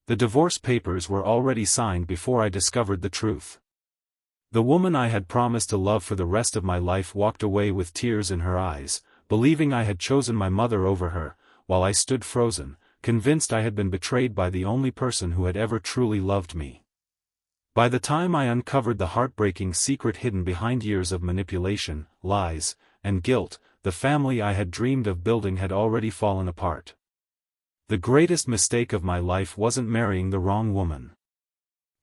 The divorce papers were already signed before I discovered the truth. The woman I had promised to love for the rest of my life walked away with tears in her eyes, believing I had chosen my mother over her, while I stood frozen, convinced I had been betrayed by the only person who had ever truly loved me. By the time I uncovered the heartbreaking secret hidden behind years of manipulation, lies, and guilt, the family I had dreamed of building had already fallen apart. The greatest mistake of my life wasn't marrying the wrong woman.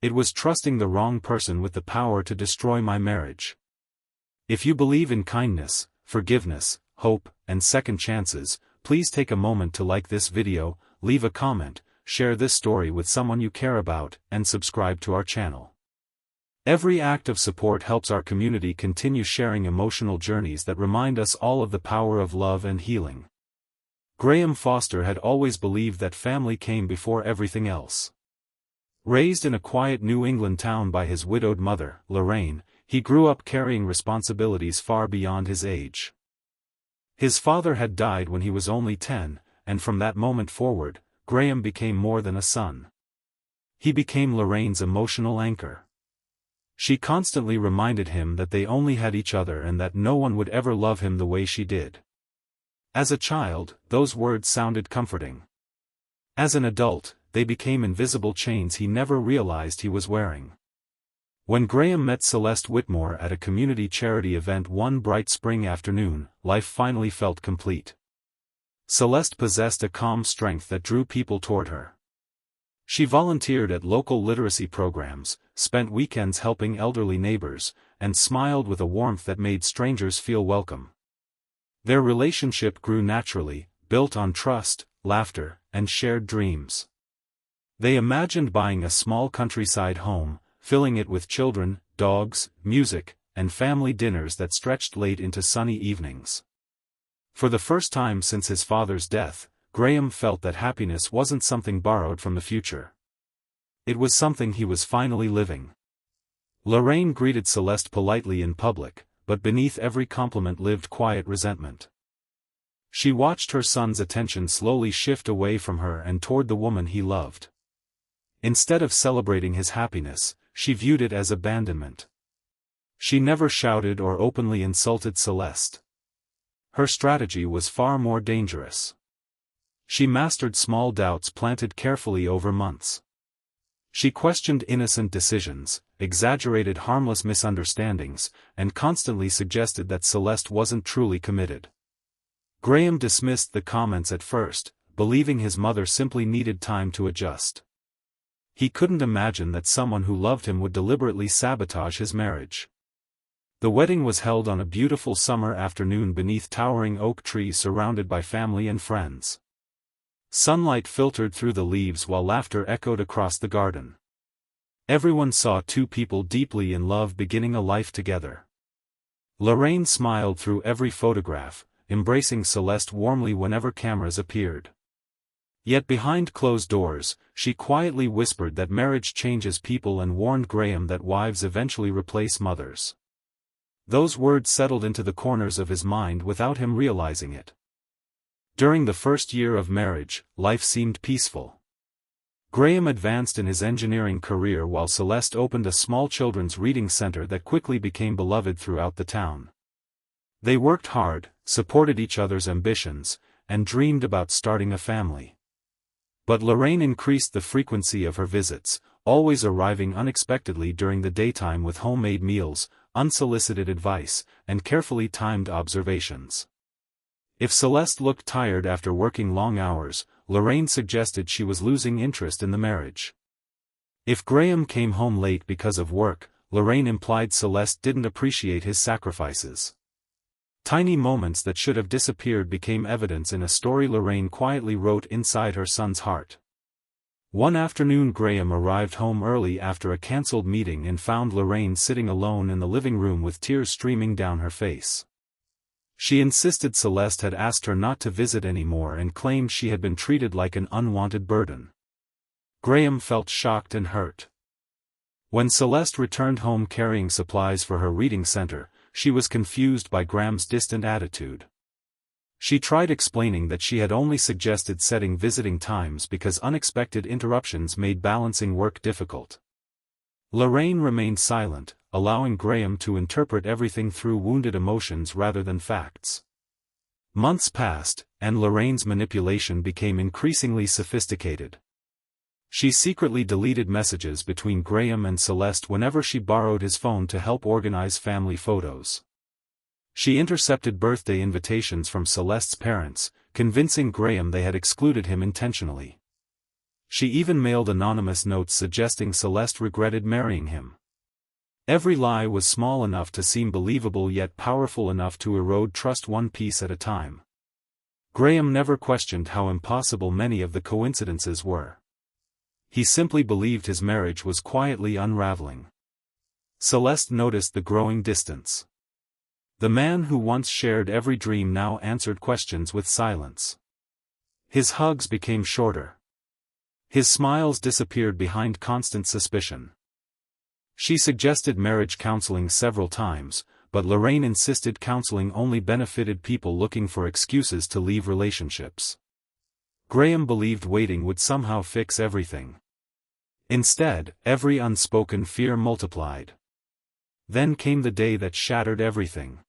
It was trusting the wrong person with the power to destroy my marriage. If you believe in kindness, forgiveness, hope, and second chances, please take a moment to like this video, leave a comment, share this story with someone you care about, and subscribe to our channel. Every act of support helps our community continue sharing emotional journeys that remind us all of the power of love and healing. Graham Foster had always believed that family came before everything else. Raised in a quiet New England town by his widowed mother, Lorraine, he grew up carrying responsibilities far beyond his age. His father had died when he was only 10, and from that moment forward, Graham became more than a son. He became Lorraine's emotional anchor. She constantly reminded him that they only had each other and that no one would ever love him the way she did. As a child, those words sounded comforting. As an adult, they became invisible chains he never realized he was wearing. When Graham met Celeste Whitmore at a community charity event one bright spring afternoon, life finally felt complete. Celeste possessed a calm strength that drew people toward her. She volunteered at local literacy programs, spent weekends helping elderly neighbors, and smiled with a warmth that made strangers feel welcome. Their relationship grew naturally, built on trust, laughter, and shared dreams. They imagined buying a small countryside home, filling it with children, dogs, music, and family dinners that stretched late into sunny evenings. For the first time since his father's death, Graham felt that happiness wasn't something borrowed from the future. It was something he was finally living. Lorraine greeted Celeste politely in public, but beneath every compliment lived quiet resentment. She watched her son's attention slowly shift away from her and toward the woman he loved. Instead of celebrating his happiness, she viewed it as abandonment. She never shouted or openly insulted Celeste. Her strategy was far more dangerous. She mastered small doubts planted carefully over months. She questioned innocent decisions, exaggerated harmless misunderstandings, and constantly suggested that Celeste wasn't truly committed. Graham dismissed the comments at first, believing his mother simply needed time to adjust. He couldn't imagine that someone who loved him would deliberately sabotage his marriage. The wedding was held on a beautiful summer afternoon beneath towering oak trees surrounded by family and friends. Sunlight filtered through the leaves while laughter echoed across the garden. Everyone saw two people deeply in love beginning a life together. Lorraine smiled through every photograph, embracing Celeste warmly whenever cameras appeared. Yet behind closed doors, she quietly whispered that marriage changes people and warned Graham that wives eventually replace mothers. Those words settled into the corners of his mind without him realizing it. During the first year of marriage, life seemed peaceful. Graham advanced in his engineering career while Celeste opened a small children's reading center that quickly became beloved throughout the town. They worked hard, supported each other's ambitions, and dreamed about starting a family. But Lorraine increased the frequency of her visits, always arriving unexpectedly during the daytime with homemade meals, unsolicited advice, and carefully timed observations. If Celeste looked tired after working long hours, Lorraine suggested she was losing interest in the marriage. If Graham came home late because of work, Lorraine implied Celeste didn't appreciate his sacrifices. Tiny moments that should have disappeared became evidence in a story Lorraine quietly wrote inside her son's heart. One afternoon Graham arrived home early after a cancelled meeting and found Lorraine sitting alone in the living room with tears streaming down her face. She insisted Celeste had asked her not to visit anymore and claimed she had been treated like an unwanted burden. Graham felt shocked and hurt. When Celeste returned home carrying supplies for her reading center, she was confused by Graham's distant attitude. She tried explaining that she had only suggested setting visiting times because unexpected interruptions made balancing work difficult. Lorraine remained silent, allowing Graham to interpret everything through wounded emotions rather than facts. Months passed, and Lorraine's manipulation became increasingly sophisticated. She secretly deleted messages between Graham and Celeste whenever she borrowed his phone to help organize family photos. She intercepted birthday invitations from Celeste's parents, convincing Graham they had excluded him intentionally. She even mailed anonymous notes suggesting Celeste regretted marrying him. Every lie was small enough to seem believable yet powerful enough to erode trust one piece at a time. Graham never questioned how impossible many of the coincidences were. He simply believed his marriage was quietly unraveling. Celeste noticed the growing distance. The man who once shared every dream now answered questions with silence. His hugs became shorter. His smiles disappeared behind constant suspicion. She suggested marriage counseling several times, but Lorraine insisted counseling only benefited people looking for excuses to leave relationships. Graham believed waiting would somehow fix everything. Instead, every unspoken fear multiplied. Then came the day that shattered everything.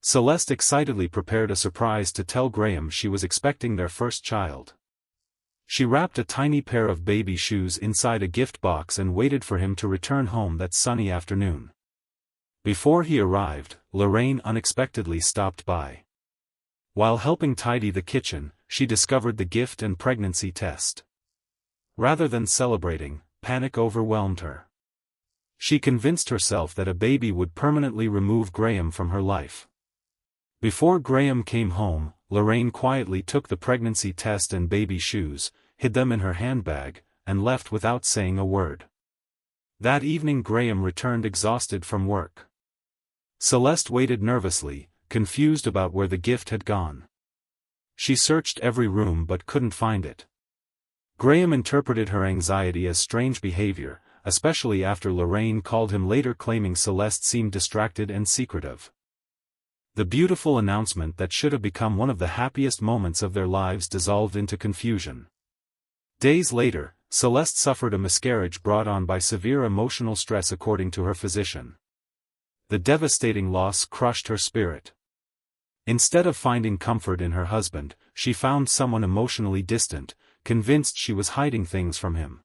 Celeste excitedly prepared a surprise to tell Graham she was expecting their first child. She wrapped a tiny pair of baby shoes inside a gift box and waited for him to return home that sunny afternoon. Before he arrived, Lorraine unexpectedly stopped by. While helping tidy the kitchen, she discovered the gift and pregnancy test. Rather than celebrating, panic overwhelmed her. She convinced herself that a baby would permanently remove Graham from her life. Before Graham came home, Lorraine quietly took the pregnancy test and baby shoes, hid them in her handbag, and left without saying a word. That evening Graham returned exhausted from work. Celeste waited nervously, confused about where the gift had gone. She searched every room but couldn't find it. Graham interpreted her anxiety as strange behavior, especially after Lorraine called him later claiming Celeste seemed distracted and secretive. The beautiful announcement that should have become one of the happiest moments of their lives dissolved into confusion. Days later, Celeste suffered a miscarriage brought on by severe emotional stress according to her physician. The devastating loss crushed her spirit. Instead of finding comfort in her husband, she found someone emotionally distant, convinced she was hiding things from him.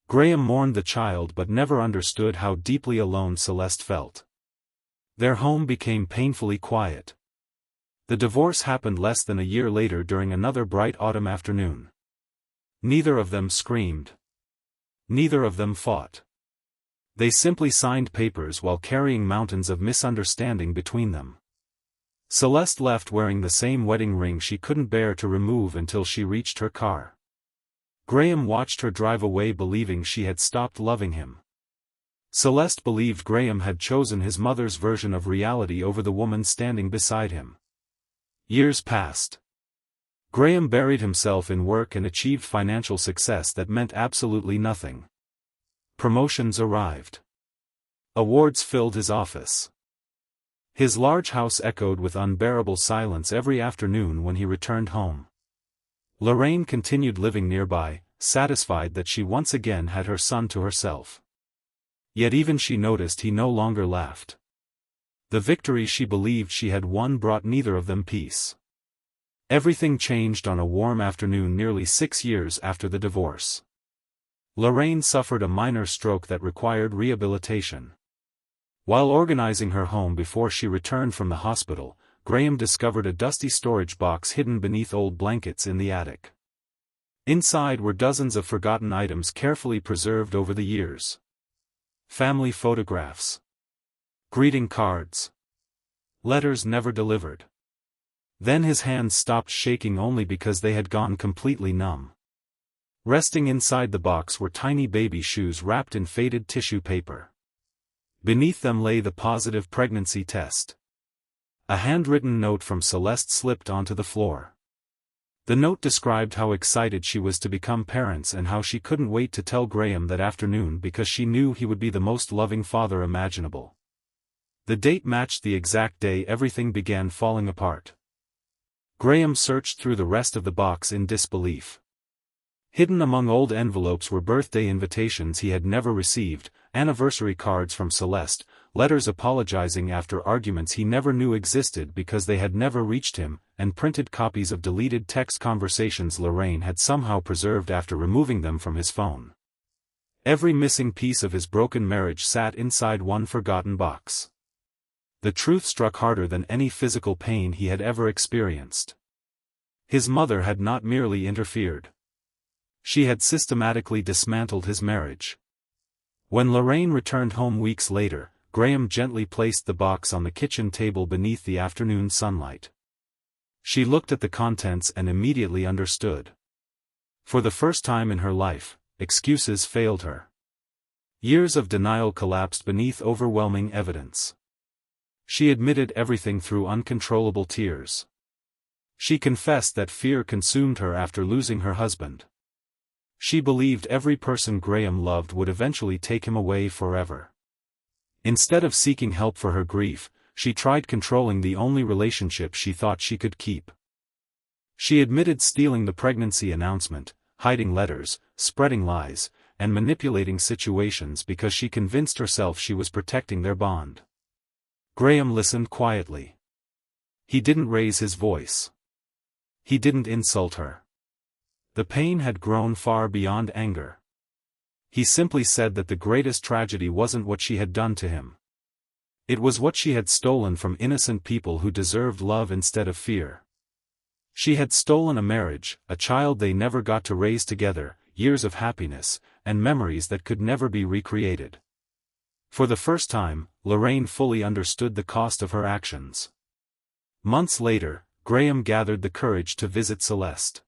Graham mourned the child but never understood how deeply alone Celeste felt. Their home became painfully quiet. The divorce happened less than a year later during another bright autumn afternoon. Neither of them screamed. Neither of them fought. They simply signed papers while carrying mountains of misunderstanding between them. Celeste left wearing the same wedding ring she couldn't bear to remove until she reached her car. Graham watched her drive away believing she had stopped loving him. Celeste believed Graham had chosen his mother's version of reality over the woman standing beside him. Years passed. Graham buried himself in work and achieved financial success that meant absolutely nothing. Promotions arrived. Awards filled his office. His large house echoed with unbearable silence every afternoon when he returned home. Lorraine continued living nearby, satisfied that she once again had her son to herself. Yet even she noticed he no longer laughed. The victory she believed she had won brought neither of them peace. Everything changed on a warm afternoon nearly 6 years after the divorce. Lorraine suffered a minor stroke that required rehabilitation. While organizing her home before she returned from the hospital, Graham discovered a dusty storage box hidden beneath old blankets in the attic. Inside were dozens of forgotten items carefully preserved over the years. Family photographs. Greeting cards. Letters never delivered. Then his hands stopped shaking only because they had gone completely numb. Resting inside the box were tiny baby shoes wrapped in faded tissue paper. Beneath them lay the positive pregnancy test. A handwritten note from Celeste slipped onto the floor. The note described how excited she was to become parents and how she couldn't wait to tell Graham that afternoon because she knew he would be the most loving father imaginable. The date matched the exact day everything began falling apart. Graham searched through the rest of the box in disbelief. Hidden among old envelopes were birthday invitations he had never received, anniversary cards from Celeste, letters apologizing after arguments he never knew existed because they had never reached him, and printed copies of deleted text conversations Lorraine had somehow preserved after removing them from his phone. Every missing piece of his broken marriage sat inside one forgotten box. The truth struck harder than any physical pain he had ever experienced. His mother had not merely interfered. She had systematically dismantled his marriage. When Lorraine returned home weeks later, Graham gently placed the box on the kitchen table beneath the afternoon sunlight. She looked at the contents and immediately understood. For the first time in her life, excuses failed her. Years of denial collapsed beneath overwhelming evidence. She admitted everything through uncontrollable tears. She confessed that fear consumed her after losing her husband. She believed every person Graham loved would eventually take him away forever. Instead of seeking help for her grief, she tried controlling the only relationship she thought she could keep. She admitted stealing the pregnancy announcement, hiding letters, spreading lies, and manipulating situations because she convinced herself she was protecting their bond. Graham listened quietly. He didn't raise his voice. He didn't insult her. The pain had grown far beyond anger. He simply said that the greatest tragedy wasn't what she had done to him. It was what she had stolen from innocent people who deserved love instead of fear. She had stolen a marriage, a child they never got to raise together, years of happiness, and memories that could never be recreated. For the first time, Lorraine fully understood the cost of her actions. Months later, Graham gathered the courage to visit Celeste.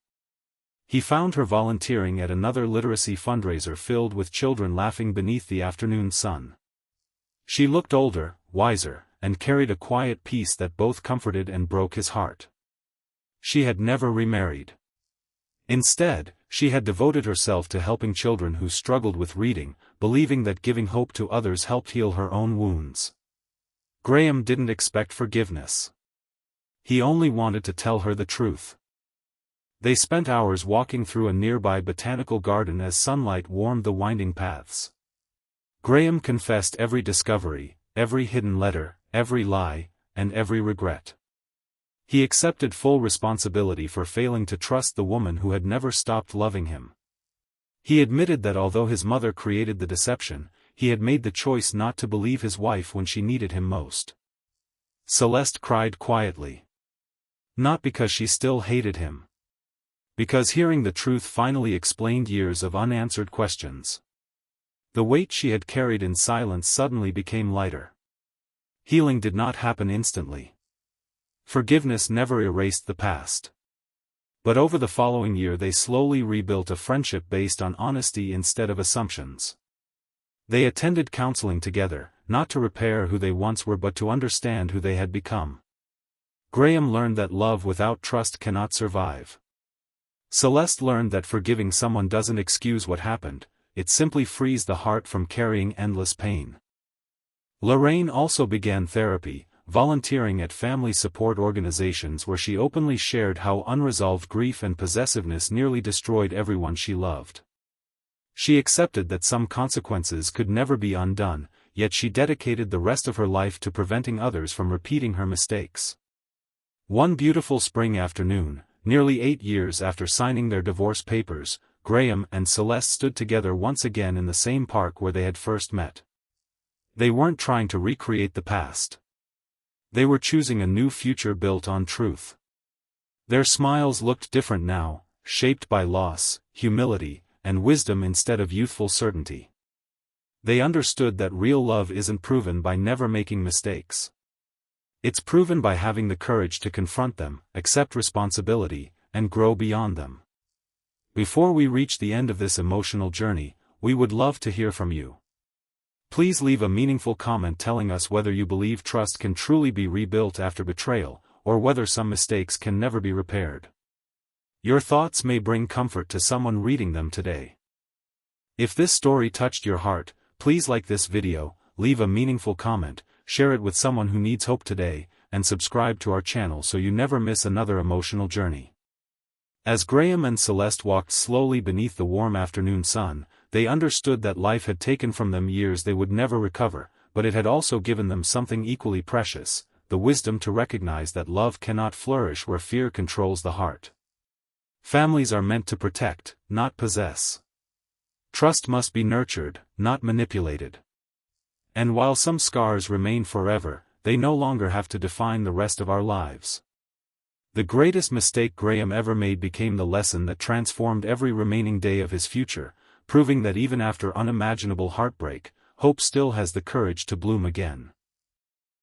He found her volunteering at another literacy fundraiser filled with children laughing beneath the afternoon sun. She looked older, wiser, and carried a quiet peace that both comforted and broke his heart. She had never remarried. Instead, she had devoted herself to helping children who struggled with reading, believing that giving hope to others helped heal her own wounds. Graham didn't expect forgiveness. He only wanted to tell her the truth. They spent hours walking through a nearby botanical garden as sunlight warmed the winding paths. Graham confessed every discovery, every hidden letter, every lie, and every regret. He accepted full responsibility for failing to trust the woman who had never stopped loving him. He admitted that although his mother created the deception, he had made the choice not to believe his wife when she needed him most. Celeste cried quietly. Not because she still hated him. Because hearing the truth finally explained years of unanswered questions. The weight she had carried in silence suddenly became lighter. Healing did not happen instantly. Forgiveness never erased the past. But over the following year they slowly rebuilt a friendship based on honesty instead of assumptions. They attended counseling together, not to repair who they once were but to understand who they had become. Graham learned that love without trust cannot survive. Celeste learned that forgiving someone doesn't excuse what happened, it simply frees the heart from carrying endless pain. Lorraine also began therapy, volunteering at family support organizations where she openly shared how unresolved grief and possessiveness nearly destroyed everyone she loved. She accepted that some consequences could never be undone, yet she dedicated the rest of her life to preventing others from repeating her mistakes. One beautiful spring afternoon, nearly 8 years after signing their divorce papers, Graham and Celeste stood together once again in the same park where they had first met. They weren't trying to recreate the past. They were choosing a new future built on truth. Their smiles looked different now, shaped by loss, humility, and wisdom instead of youthful certainty. They understood that real love isn't proven by never making mistakes. It's proven by having the courage to confront them, accept responsibility, and grow beyond them. Before we reach the end of this emotional journey, we would love to hear from you. Please leave a meaningful comment telling us whether you believe trust can truly be rebuilt after betrayal, or whether some mistakes can never be repaired. Your thoughts may bring comfort to someone reading them today. If this story touched your heart, please like this video, leave a meaningful comment, share it with someone who needs hope today, and subscribe to our channel so you never miss another emotional journey. As Graham and Celeste walked slowly beneath the warm afternoon sun, they understood that life had taken from them years they would never recover, but it had also given them something equally precious, the wisdom to recognize that love cannot flourish where fear controls the heart. Families are meant to protect, not possess. Trust must be nurtured, not manipulated. And while some scars remain forever, they no longer have to define the rest of our lives. The greatest mistake Graham ever made became the lesson that transformed every remaining day of his future, proving that even after unimaginable heartbreak, hope still has the courage to bloom again.